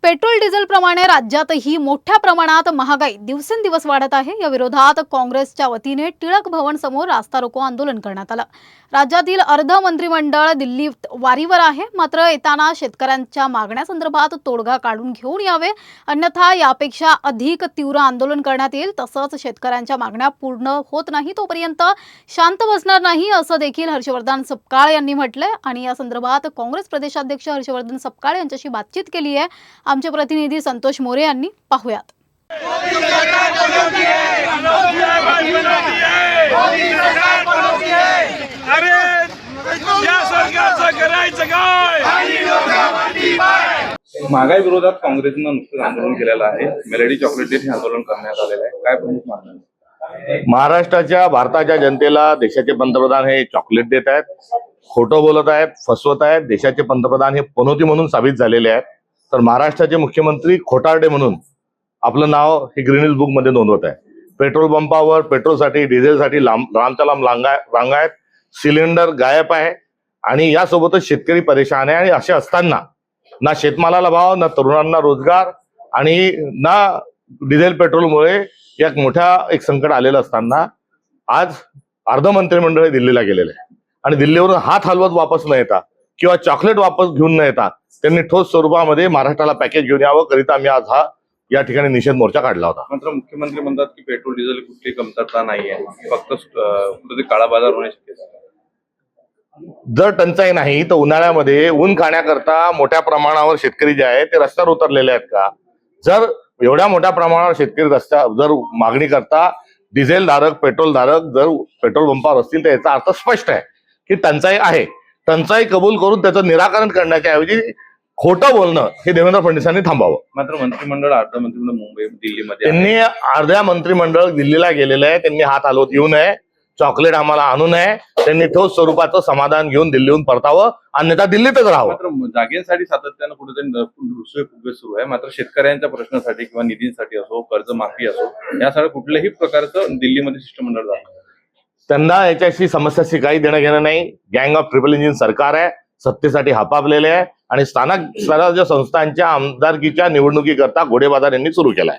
Petrol diesel प्रमाणे राज्यातही मोठ्या प्रमाणात महागाई दिवसेंदिवस वाढत आहे। या विरोधात काँग्रेसच्या वतीने टिळक भवन समोर रास्ता रोको आंदोलन करण्यात आलं। राज्यातील अर्ध मंत्रिमंडळ दिल्लीत वारीवर आहे, मात्र येताना शेतकऱ्यांच्या मागण्यासंदर्भात तोडगा काढून घेऊन यावे, अन्यथा यापेक्षा अधिक तीव्र आंदोलन करण्यात येईल। तसंच शेतकऱ्यांच्या मागण्या पूर्ण होत नाही तोपर्यंत शांत बसणार नाही, असं देखील हर्षवर्धन सपकाळ यांनी म्हटलंय। आणि या संदर्भात काँग्रेस प्रदेशाध्यक्ष हर्षवर्धन सपकाळ यांच्याशी बातचीत केली आहे आमचे प्रतिनिधी संतोष मोरे यांनी। पाहूयात। महागाई विरोधात काँग्रेसनं नुकतंच आंदोलन केलेलं आहे। मेलडी चॉकलेट डेट हे आंदोलन करण्यात आलेलं आहे। काय प्रमुख मागण्या आहेत? महाराष्ट्राच्या भारताच्या जनतेला देशाचे पंतप्रधान हे चॉकलेट देत आहेत, खोटं बोलत आहेत, फसवत आहेत। देशाचे पंतप्रधान हे पनोती म्हणून साबित झालेले आहेत, तर महाराष्ट्राचे मुख्यमंत्री खोटारडे म्हणून आपलं नाव हे ग्रीनिज बुक मध्ये नोंदवत आहे। पेट्रोल पंपावर पेट्रोलसाठी डिझेलसाठी लांबच्या लांब रांगा आहेत, सिलेंडर गायब आहे आणि यासोबतच शेतकरी परेशान आहे। आणि असे असताना ना शेतमालाला भाव, ना तरुणांना रोजगार आणि ना डिझेल पेट्रोलमुळे एक मोठ्या संकट आलेलं असताना आज अर्ध मंत्रिमंडळ दिल्लीला गेलेलं आहे आणि दिल्लीवरून हात हलवत वापस न येता किंवा चॉकलेट वापस घेऊन न येता त्यांनी ठोस स्वरूपामध्ये महाराष्ट्राला पॅकेज घेऊन यावं करिता आम्ही आज या ठिकाणी निषेध मोर्चा काढला होता। मात्र मुख्यमंत्री म्हणतात की पेट्रोल डिझेल कुठली कमतरता नाहीये, फक्त कुठेतरी काळा बाजार होण्याची शक्यता आहे। जर टंचाई नाही तर उन्हाळ्यामध्ये ऊन खाण्याकरता मोठ्या प्रमाणावर शेतकरी जे आहेत ते रस्त्यावर उतरलेले आहेत का? जर एवढ्या मोठ्या प्रमाणावर शेतकरी जर मागणी करता डिझेल धारक, पेट्रोल धारक जर पेट्रोल पंपावर असतील तर याचा अर्थ स्पष्ट आहे की टंचाई आहे। टंचाई कबूल करून त्याचं निराकरण करण्याच्या ऐवजी खोटं बोलणं हे देवेंद्र फडणवीसांनी थांबावं। मात्र मंत्रिमंडळ अर्ध मंत्रिमंडळ मुंबई दिल्लीमध्ये त्यांनी अर्ध्या मंत्रिमंडळ दिल्लीला गेलेलं आहे, त्यांनी हात हलवत येऊ नये, चॉकलेट आम्हाला आणू नये, त्यांनी ठोस स्वरूपाचं समाधान घेऊन दिल्लीहून परतावं, अन्यथा दिल्लीतच राहावं। मात्र जागेसाठी सातत्यानं कुठेतरी सुरू आहे। मात्र शेतकऱ्यांच्या प्रश्नासाठी किंवा निधीसाठी असो, कर्जमाफी असो, यासाठी कुठल्याही प्रकारचं दिल्लीमध्ये शिष्टमंडळ जातं त्यांना याच्याशी समस्याशी काही देणं घेणं नाही। गँग ऑफ ट्रिपल इंजिन सरकार आहे, सत्तेसाठी हापापलेले आहे आणि स्थानिक स्वराज्य संस्थांच्या आमदारकीच्या निवडणुकीकरता घोडेबाजार यांनी सुरू केलाय।